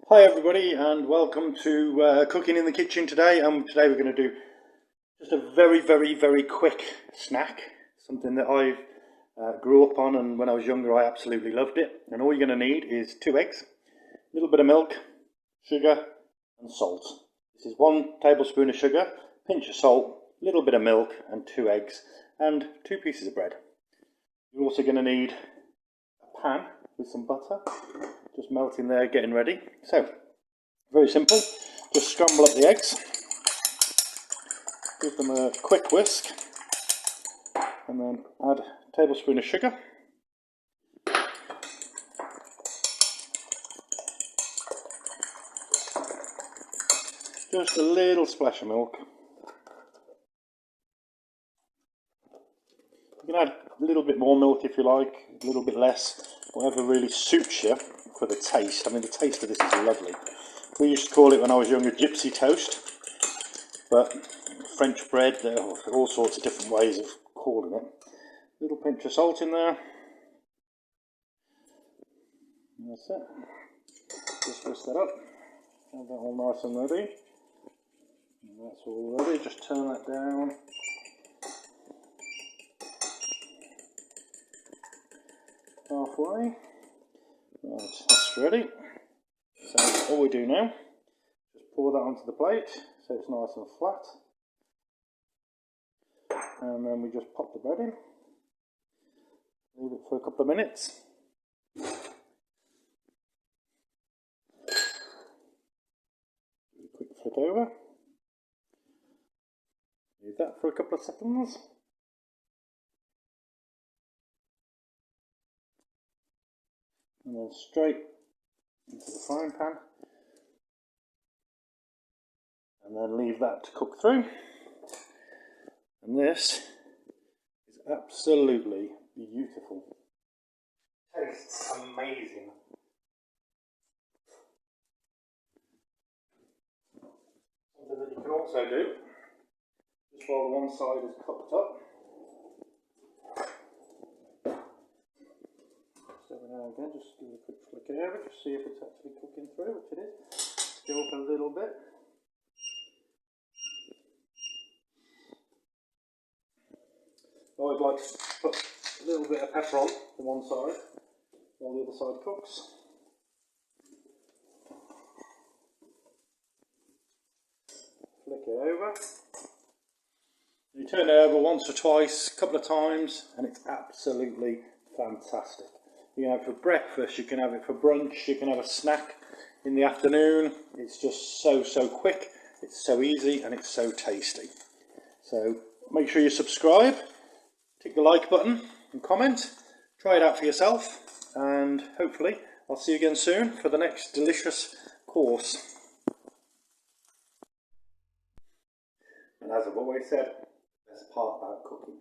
Hi everybody, and welcome to Cooking in the Kitchen today. Today we're going to do just a very quick snack, something that I grew up on, and when I was younger I absolutely loved it. And all you're going to need is 2 eggs, a little bit of milk, sugar and salt. This is 1 tablespoon of sugar, pinch of salt, a little bit of milk and 2 eggs and 2 pieces of bread. You're also going to need a pan with some butter, just melting there, getting ready. So, very simple, just scramble up the eggs, give them a quick whisk, and then add a tablespoon of sugar, just a little splash of milk. You can add a little bit more milk if you like, a little bit less, whatever really suits you for the taste. I mean, the taste of this is lovely. We used to call it when I was younger gypsy toast, but French bread, there are all sorts of different ways of calling it. A little pinch of salt in there. And that's it. Just whisk that up. Have that all nice and ready. And that's all ready. Just turn that down. Halfway. Right, that's ready. So all we do now, just pour that onto the plate so it's nice and flat. And then we just pop the bread in. Leave it for a couple of minutes. Give it a quick flick over. Leave that for a couple of seconds. And then straight into the frying pan, and then leave that to cook through. And this is absolutely beautiful. Tastes amazing. Something that you can also do, just while the one side is cooked up, every now and again, just give it a quick flick over, just see if it's actually cooking through, which it is. Still up a little bit. I always like to put a little bit of pepper on the one side while the other side cooks. Flick it over. You turn it over once or twice, a couple of times, and it's absolutely fantastic. You can have it for breakfast, you can have it for brunch, you can have a snack in the afternoon. It's just so quick, it's so easy, and it's so tasty. So make sure you subscribe, click the like button and comment. Try it out for yourself, and hopefully I'll see you again soon for the next delicious course. And as I've always said, the best part about cooking